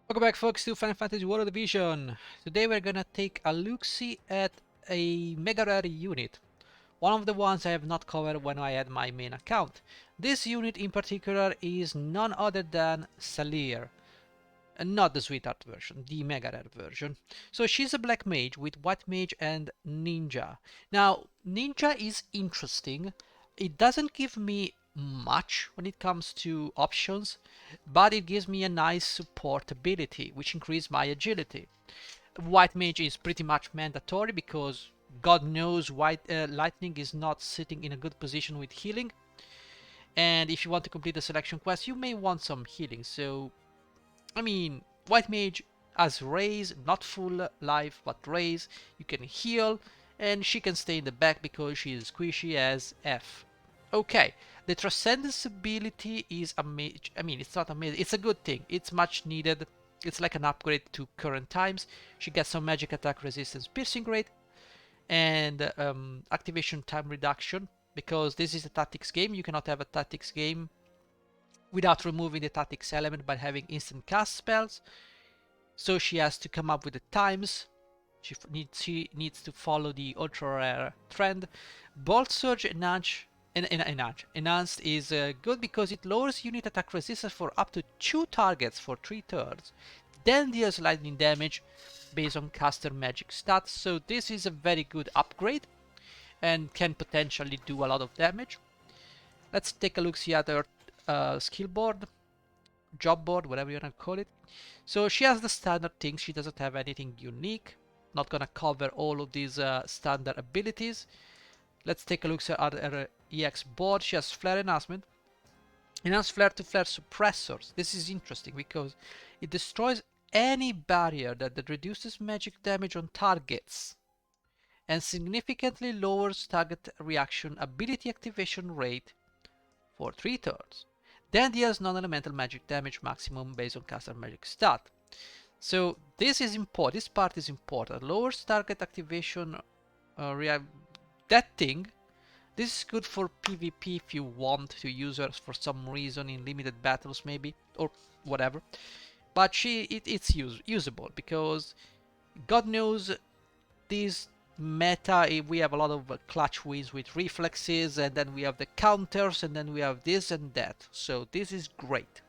Welcome back, folks, to Final Fantasy World Division. Today we're gonna take a look-see at a mega rare unit. One of the ones I have not covered when I had my main account. This unit in particular is none other than Salier. And not the sweetheart version, the mega rare version. So she's a black mage with white mage and ninja. Now, ninja is interesting. It doesn't give me much when it comes to options, but it gives me a nice support ability, which increases my agility. White mage is pretty much mandatory because God knows lightning is not sitting in a good position with healing. And if you want to complete the selection quest, you may want some healing. So I mean, White Mage has raise, not full life, but raise. You can heal, and she can stay in the back because she is squishy as F. Okay, the Transcendence ability is amazing. I mean, it's not amazing. It's a good thing. It's much needed. It's like an upgrade to current times. She gets some magic attack resistance, piercing rate, and activation time reduction. Because this is a tactics game, you cannot have a tactics game without removing the tactics element by having instant cast spells. So she has to come up with the times. She needs to follow the ultra rare trend. Bolt Surge Enhanced is good because it lowers unit attack resistance for up to 2 targets for 3 turns. Then deals lightning damage based on caster magic stats. So this is a very good upgrade and can potentially do a lot of damage. Let's take a look see at her skill board, job board, whatever you want to call it. So she has the standard things. She doesn't have anything unique. Not gonna cover all of these standard abilities. Let's take a look at her EX board. She has flare enhancement. Enhanced flare to flare suppressors. This is interesting because it destroys any barrier that reduces magic damage on targets and significantly lowers target reaction ability activation rate for 3 turns. Then deals non-elemental magic damage maximum based on caster magic stat. So this is important. This part is important. Lowers target activation. That thing. This is good for PvP if you want to use her for some reason in limited battles, maybe, or whatever. But it's usable because God knows this meta. We have a lot of clutch wins with reflexes, and then we have the counters, and then we have this and that. So this is great.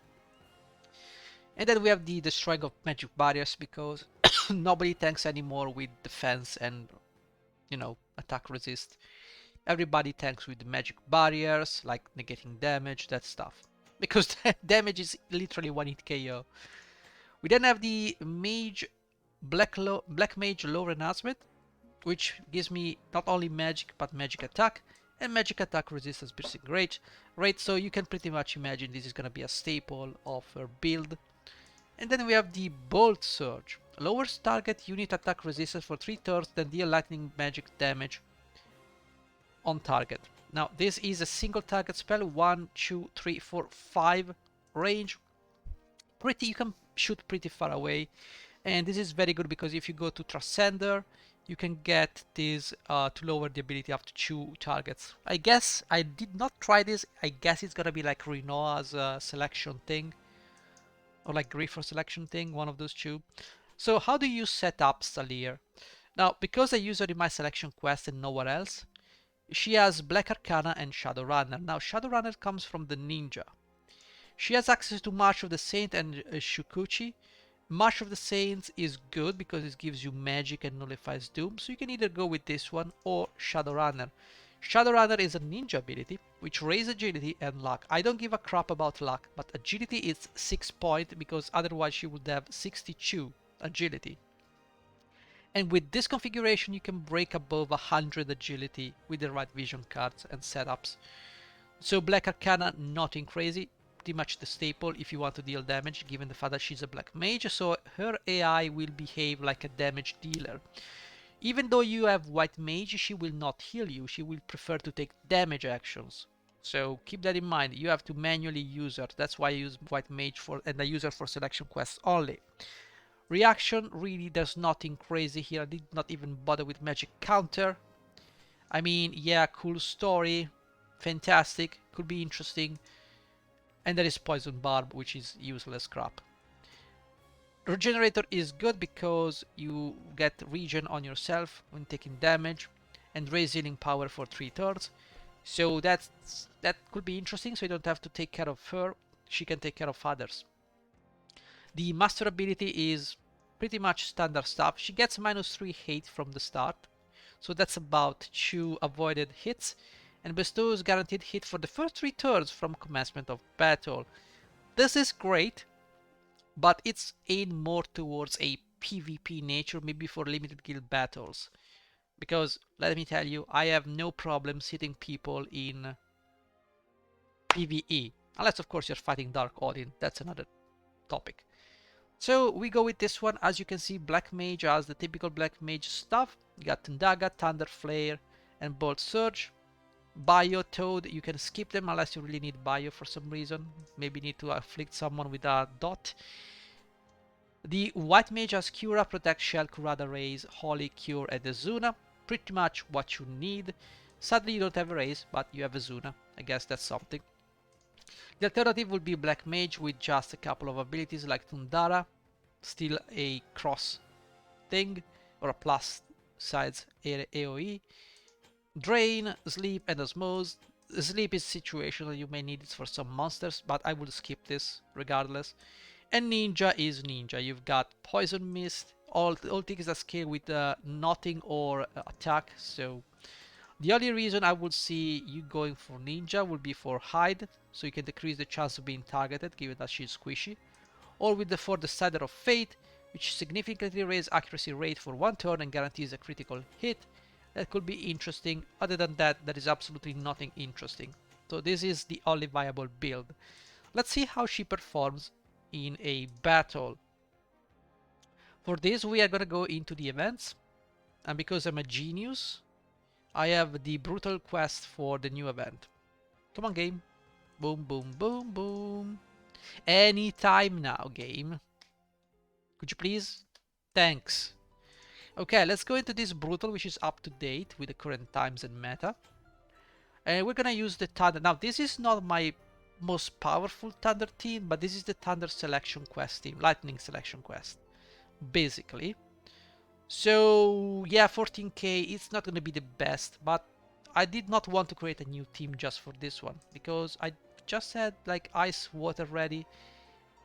And then we have the destroying of magic barriers because nobody tanks anymore with defense and, attack resist. Everybody tanks with magic barriers, like negating damage, that stuff. Because damage is literally 1-hit KO. We then have the Mage Black Mage low enhancement, which gives me not only magic but magic attack and magic attack resistance piercing rate. So you can pretty much imagine this is gonna be a staple of her build. And then we have the Bolt Surge. Lowers target unit attack resistance for 3 turns, then deal lightning magic damage on target. Now this is a single target spell, 1, 2, 3, 4, 5 range. You can shoot pretty far away. And this is very good because if you go to Transcender, you can get this to lower the ability up to 2 targets. I guess I did not try this. I guess it's gonna be like Rinoa's selection thing, or like Griffer selection thing, one of those two. So how do you set up Salier? Now, because I use her in my selection quest and nowhere else, she has Black Arcana and Shadowrunner. Now, Shadowrunner comes from the Ninja. She has access to March of the Saint and Shukuchi. March of the Saints is good because it gives you magic and nullifies doom, so you can either go with this one or Shadowrunner. Shadowrunner is a ninja ability, which raises agility and luck. I don't give a crap about luck, but agility is 6 point because otherwise she would have 62 agility. And with this configuration you can break above 100 agility with the right vision cards and setups. So Black Arcana, nothing crazy, pretty much the staple if you want to deal damage, given the fact that she's a black mage, so her AI will behave like a damage dealer. Even though you have White Mage, she will not heal you, she will prefer to take damage actions. So keep that in mind, you have to manually use her. That's why I use White Mage and I use her for selection quests only. Reaction, really there's nothing crazy here. I did not even bother with magic counter. I mean, yeah, cool story, fantastic, could be interesting. And there is Poison Barb, which is useless crap. Regenerator is good because you get regen on yourself when taking damage and raise healing power for 3/3. So that could be interesting, so you don't have to take care of her, she can take care of others. The master ability is pretty much standard stuff. She gets -3 hate from the start, so that's about 2 avoided hits, and bestows guaranteed hit for the first 3 turns from commencement of battle. This is great, but it's aimed more towards a PvP nature, maybe for limited guild battles. Because, let me tell you, I have no problems hitting people in PvE. Unless, of course, you're fighting Dark Odin. That's another topic. So we go with this one. As you can see, Black Mage has the typical Black Mage stuff. You got Tundaga, Thunder Flare, and Bolt Surge. Bio Toad, you can skip them unless you really need Bio for some reason. Maybe need to afflict someone with a dot. The White Mage has Cura, Protect, Shell, Kurada Raise, Holy, Cure, and Azuna. Pretty much what you need. Sadly, you don't have a Raise, but you have Azuna. I guess that's something. The alternative would be Black Mage with just a couple of abilities like Tundara, still a cross thing, or a plus sides AoE. Drain, Sleep, and Osmose. Sleep is situational, you may need it for some monsters, but I will skip this regardless. And Ninja is Ninja. You've got Poison Mist, all things that scale with Knotting or attack, so the only reason I would see you going for Ninja would be for Hide, so you can decrease the chance of being targeted, given that she's squishy. Or with the for Decider of Fate, which significantly raises accuracy rate for 1 turn and guarantees a critical hit. That could be interesting. Other than that, there is absolutely nothing interesting. So this is the only viable build. Let's see how she performs in a battle. For this, we are going to go into the events. And because I'm a genius, I have the brutal quest for the new event. Come on, game. Boom, boom, boom, boom. Anytime now, game. Could you please? Thanks. Okay, let's go into this brutal, which is up to date with the current times and meta. And we're gonna use the Thunder. Now, this is not my most powerful Thunder team, but this is the Thunder selection quest team, Lightning selection quest, basically. So yeah, 14k, it's not gonna be the best, but I did not want to create a new team just for this one, because I just had like ice water ready.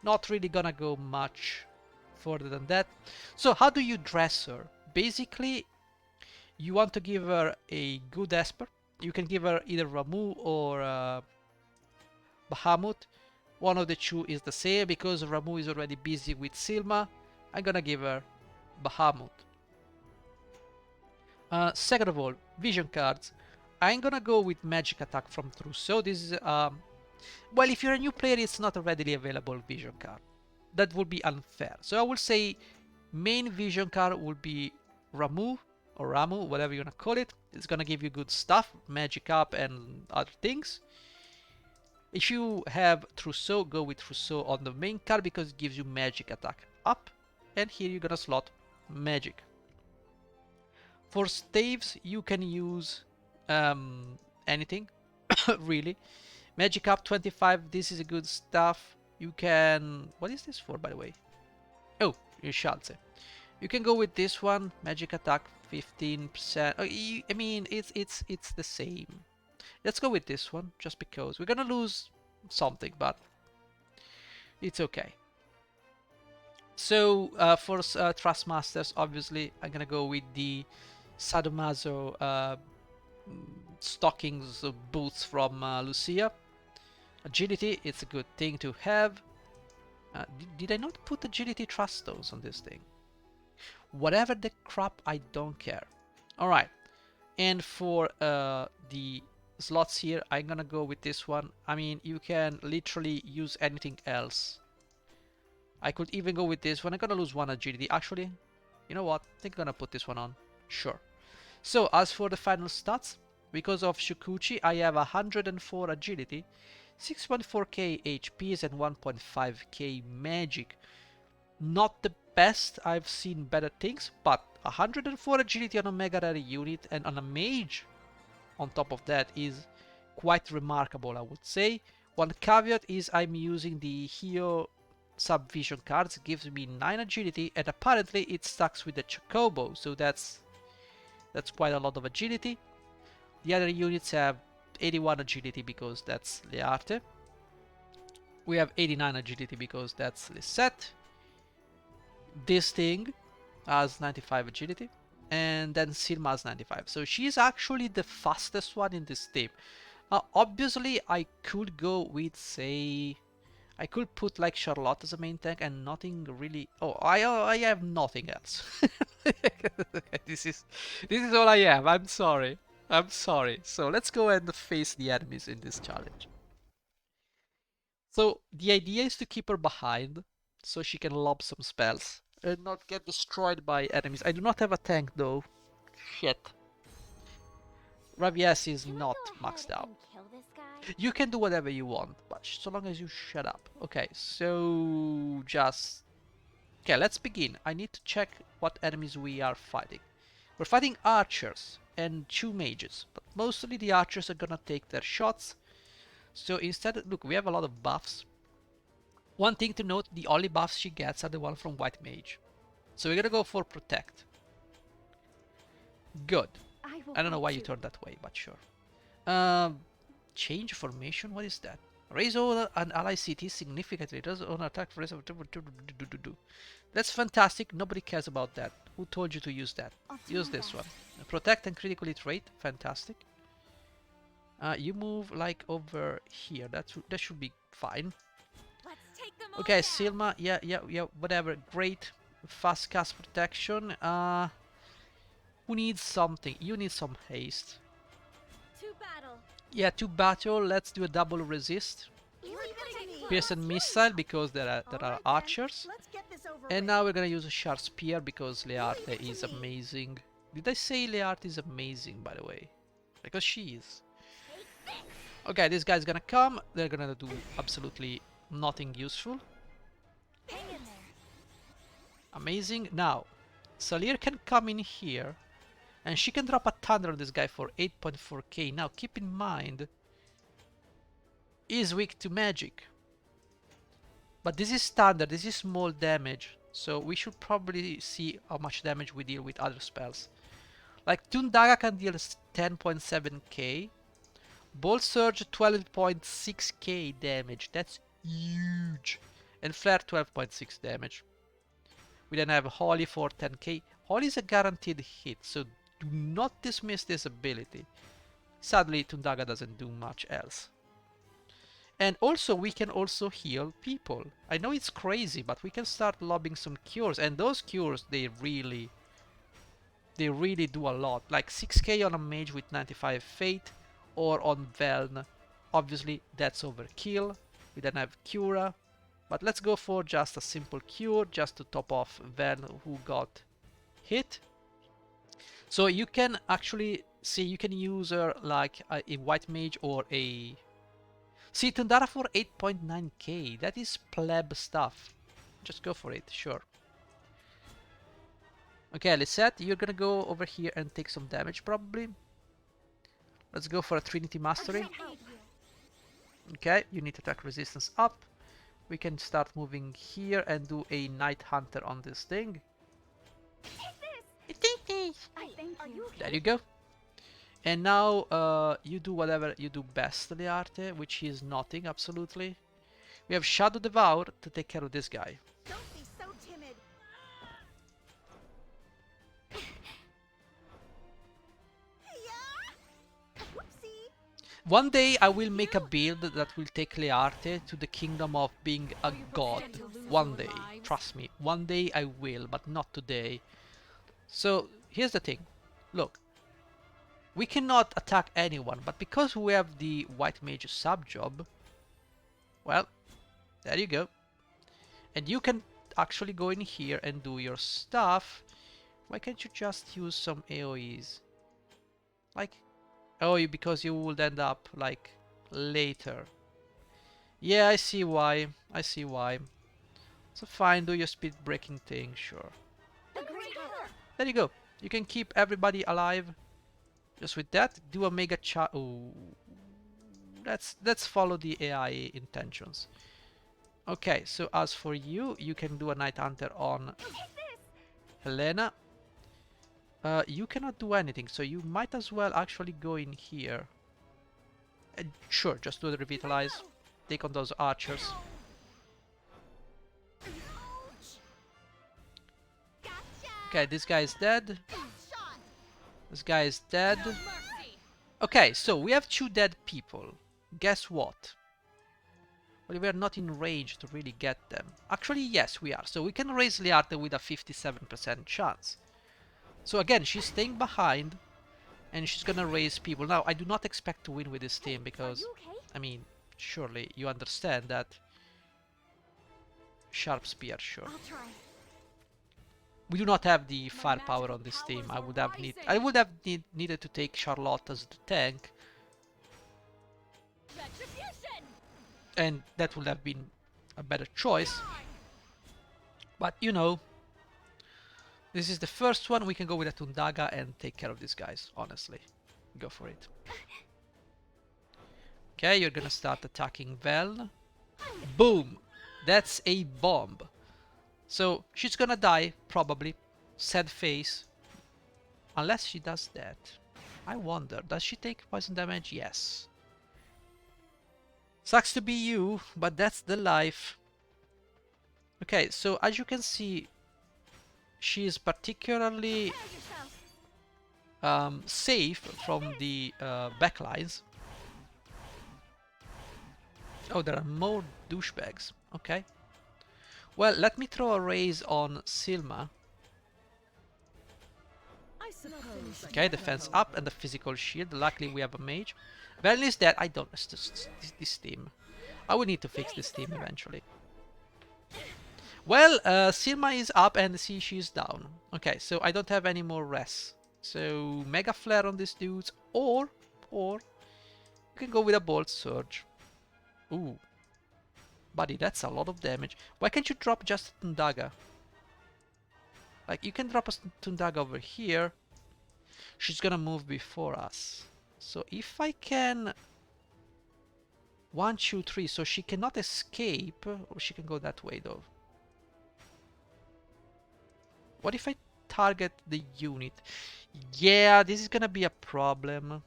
Not really gonna go much further than that. So how do you dress her? Basically, you want to give her a good Esper. You can give her either Ramuh or Bahamut. One of the two is the same. Because Ramuh is already busy with Silma, I'm gonna give her Bahamut. Second of all, vision cards. I'm gonna go with Magic Attack from Trousseau. This is, well, if you're a new player, it's not a readily available vision card. That would be unfair. So I will say main vision card will be Ramuh, or Ramuh, whatever you wanna call it. It's gonna give you good stuff, magic up and other things. If you have Trousseau, go with Trousseau on the main card because it gives you magic attack up. And here you're gonna slot magic. For staves, you can use anything, really. Magic up 25, this is a good stuff. You can... What is this for, by the way? Oh, you shall say. You can go with this one, magic attack 15%. I mean, it's the same. Let's go with this one, just because. We're gonna lose something, but it's okay. So, for Trustmasters, obviously, I'm gonna go with the Sadomaso stockings boots from Lucia. Agility, it's a good thing to have. Did I not put agility trust stones on this thing? Whatever the crap, I don't care. Alright, and for the slots here, I'm gonna go with this one. I mean, you can literally use anything else. I could even go with this one. I'm gonna lose 1 agility. Actually, you know what? I think I'm gonna put this one on. Sure. So, as for the final stats, because of Shukuchi, I have 104 agility, 6.4k HPs, and 1.5k magic. Not the best, I've seen better things, but 104 agility on a mega rare unit and on a mage on top of that is quite remarkable, I would say. One caveat is I'm using the Hio subvision cards, gives me 9 agility, and apparently it stacks with the Chocobo, so that's quite a lot of agility. The other units have 81 agility because that's Learte. We have 89 agility because that's Lisette. This thing has 95 agility, and then Silma has 95. So she's actually the fastest one in this team. Obviously, I could go with, say, I could put like Charlotte as a main tank and nothing really. Oh, I have nothing else. this is all I have. I'm sorry. I'm sorry. So let's go and face the enemies in this challenge. So the idea is to keep her behind so she can lob some spells and not get destroyed by enemies. I do not have a tank though. Shit. Ravies is not maxed out. You can do whatever you want, but so long as you shut up. Okay, so just... Okay, let's begin. I need to check what enemies we are fighting. We're fighting archers and 2 mages, but mostly the archers are gonna take their shots. So instead, look, we have a lot of buffs. One thing to note, the only buffs she gets are the one from White Mage. So we're gonna go for Protect. Good. I don't know why you turned that way, but sure. Change formation? What is that? Raise all an ally CT significantly. Does on attack for That's fantastic. Nobody cares about that. Who told you to use that? Use this one. Protect and critically trait. Fantastic. You move like over here. That should be fine. Okay, Silma. Yeah, whatever. Great. Fast cast protection. Who needs something? You need some haste. Yeah, to battle, let's do a double resist. Pierce and missile because there are archers. And now we're gonna use a sharp spear because Learte is amazing. Did I say Learte is amazing, by the way? Because she is. Okay, this guy's gonna come. They're gonna do absolutely nothing useful. Amazing. Now, Salier can come in here. And she can drop a thunder on this guy for 8.4k. Now keep in mind, he's weak to magic. But this is standard, this is small damage. So we should probably see how much damage we deal with other spells. Like Tundaga can deal 10.7k. Bolt Surge 12.6k damage. That's huge. And Flare 12.6 damage. We then have Holy for 10k. Holy is a guaranteed hit, so do not dismiss this ability. Sadly, Tundaga doesn't do much else. And also, we can also heal people. I know it's crazy, but we can start lobbing some cures. And those cures, they really do a lot. Like 6k on a mage with 95 fate, or on Veln. Obviously, that's overkill. We then have Cura. But let's go for just a simple cure, just to top off Veln, who got hit. So you can actually see, you can use her like a White Mage or a... See, Tundara for 8.9k, that is pleb stuff. Just go for it, sure. Okay, Lisette, you're gonna go over here and take some damage probably. Let's go for a Trinity Mastery. Okay, you need attack resistance up. We can start moving here and do a Night Hunter on this thing. There you go. And now you do whatever you do best, Learte, which is nothing, absolutely. We have Shadow Devour to take care of this guy. Don't be so timid. One day I will make a build that will take Learte to the kingdom of being a god. One day, trust me. One day I will, but not today. So here's the thing. Look, we cannot attack anyone, but because we have the White Mage sub-job, well, there you go. And you can actually go in here and do your stuff. Why can't you just use some AoEs? Like, oh, because you would end up, like, later. Yeah, I see why. I see why. So fine, do your speed breaking thing, sure. There you go. You can keep everybody alive. Just with that, do a mega oh, let's follow the AI intentions. Okay, so as for you, you can do a Night Hunter on Helena. You cannot do anything, so you might as well actually go in here. Sure, just do the revitalize. Take on those archers. Okay, this guy is dead. This guy is dead. Okay, so we have 2 dead people. Guess what? Well, we are not in range to really get them. Actually, yes, we are. So we can raise Liarte with a 57% chance. So again, she's staying behind, and she's gonna raise people. Now, I do not expect to win with this team because, I mean, surely you understand that. Sharp spear, sure. We do not have the firepower on this team. I would have needed to take Charlotte as the tank, and that would have been a better choice. But you know, this is the first one. We can go with a Tundaga and take care of these guys. Honestly, go for it. Okay, you're gonna start attacking Vel. Boom! That's a bomb. So she's gonna die, probably. Sad face. Unless she does that. I wonder, does she take poison damage? Yes. Sucks to be you, but that's the life. Okay, so as you can see, she is particularly safe from the backlines. Oh, there are more douchebags. Okay. Well, let me throw a raise on Silma. Okay, defense up and the physical shield. Luckily, we have a mage. Well, is that I don't. This team. I will need to fix this team eventually. Well, Silma is up and see she's down. Okay, so I don't have any more rests. So Mega Flare on these dudes, or you can go with a Bolt Surge. Ooh, buddy, that's a lot of damage. Why can't you drop just a Tundaga? Like, you can drop a Tundaga over here. She's gonna move before us. So if I can... 1, 2, 3, so she cannot escape. Or she can go that way though. What if I target the unit? Yeah, this is gonna be a problem.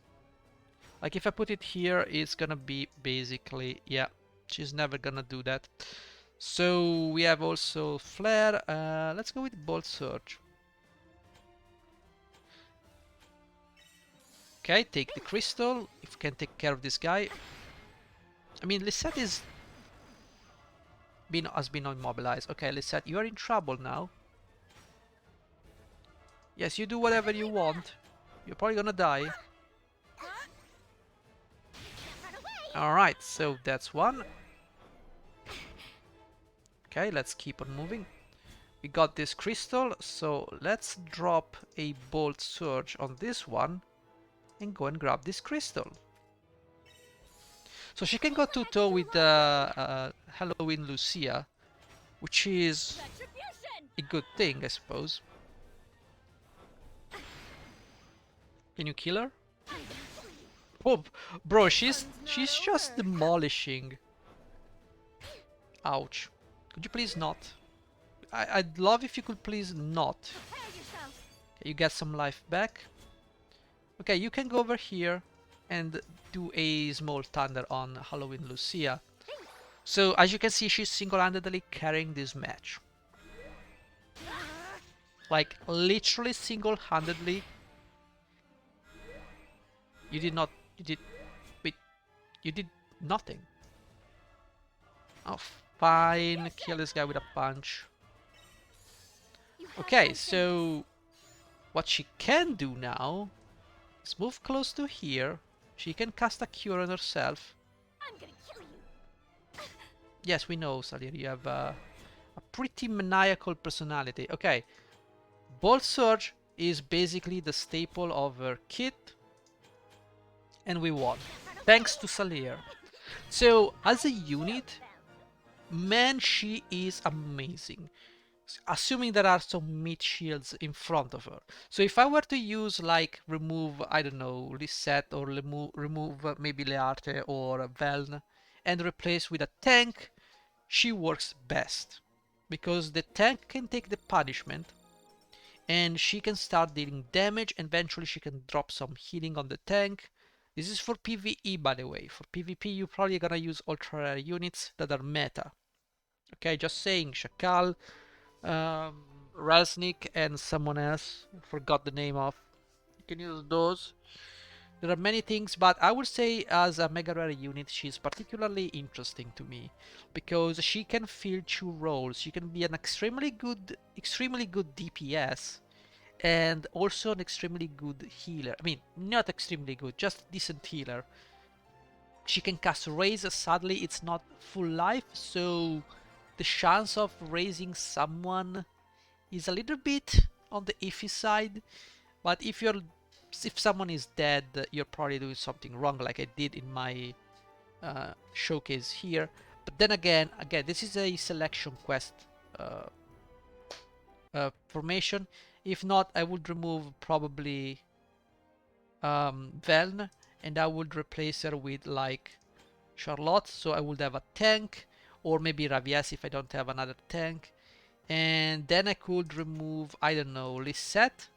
Like, if I put it here, it's gonna be basically... Yeah, she's never gonna do that. So we have also Flare. Let's go with Bolt Surge. Okay, take the crystal. If we can take care of this guy. I mean, Lisette has been immobilized. Okay, Lisette, you are in trouble now. Yes, you do whatever you want. You're probably gonna die. Alright, so that's one. Okay, let's keep on moving. We got this crystal, so let's drop a Bolt Surge on this one and go and grab this crystal. So she can go toe-to-toe with Halloween Lucia, which is a good thing, I suppose. Can you kill her? Oh, bro, she's just demolishing. Ouch. Could you please not? I'd love if you could please not. Okay, you get some life back. Okay, you can go over here and do a small thunder on Halloween Lucia. So as you can see, she's single-handedly carrying this match. Like, literally single-handedly. You did not... You did... Wait. You did nothing. Oh, fine. Kill this guy with a punch. Okay, so... What she can do now is move close to here. She can cast a cure on herself. Yes, we know, Salier. You have a pretty maniacal personality. Okay. Bolt Surge is basically the staple of her kit. And we won. Thanks to Salier. So, as a unit, man, she is amazing. Assuming there are some meat shields in front of her. So if I were to use, like, remove, I don't know, Lisette, or remove maybe Learte or Veln, and replace with a tank, she works best because the tank can take the punishment and she can start dealing damage, and eventually she can drop some healing on the tank. This is for PvE, by the way. For PvP, you're probably gonna use ultra rare units that are meta. Okay, just saying. Shakal, um, Raznik, and someone else. I forgot the name of. You can use those. There are many things, but I would say as a mega rare unit, she's particularly interesting to me because she can fill two roles. She can be an extremely good DPS and also an extremely good healer. I mean, not extremely good, just decent healer. She can cast raise. Sadly, it's not full life, so the chance of raising someone is a little bit on the iffy side. But if someone is dead, you're probably doing something wrong, like I did in my showcase here. But then again, this is a selection quest uh, formation. If not, I would remove probably Veln, and I would replace her with like Charlotte, so I would have a tank, or maybe Ravies if I don't have another tank. And then I could remove, I don't know, Lisette,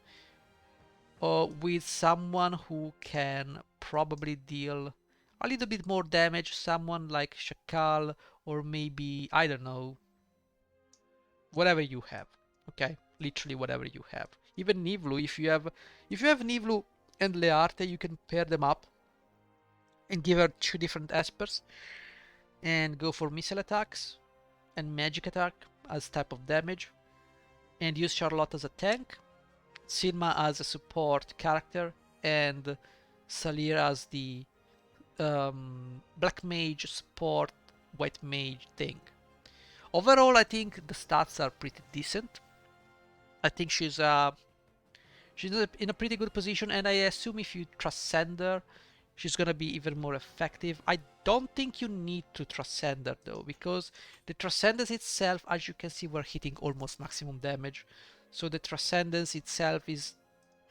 or with someone who can probably deal a little bit more damage, someone like Shakal, or maybe, I don't know, whatever you have. Okay, literally whatever you have. Even Nivlu, if you have Nivlu and Learte, you can pair them up and give her two different espers and go for missile attacks and magic attack as type of damage, and use Charlotte as a tank, Silma as a support character, and Salier as the Black Mage support White Mage thing. Overall, I think the stats are pretty decent. I think she's in a pretty good position, and I assume if you transcend her, she's gonna be even more effective. I don't think you need to transcend her though, because the transcendence itself, as you can see, we're hitting almost maximum damage. So the transcendence itself is,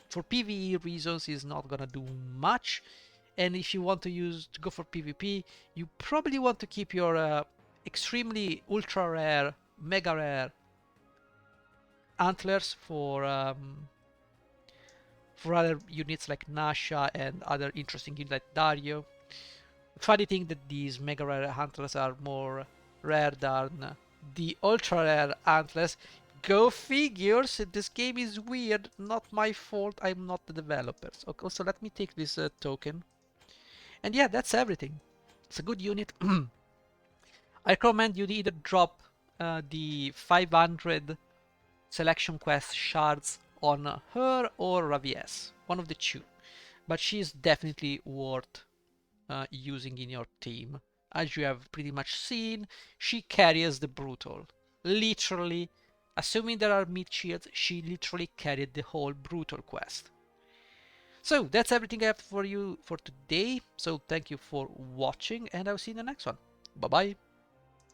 for PvE reasons, is not gonna do much. And if you want to go for PvP, you probably want to keep your extremely ultra rare, mega rare antlers for other units like Nasha and other interesting units like Dario. Funny thing that these mega rare antlers are more rare than the ultra rare antlers. Go figures, this game is weird, not my fault, I'm not the developers. Okay, also let me take this token. And yeah, that's everything. It's a good unit. I recommend you either drop the 500 selection quest shards on her or Ravies, one of the two. But she's definitely worth using in your team. As you have pretty much seen, she carries the brutal. Literally, assuming there are mid shields, she literally carried the whole brutal quest. So that's everything I have for you for today. So thank you for watching, and I'll see you in the next one. Bye bye.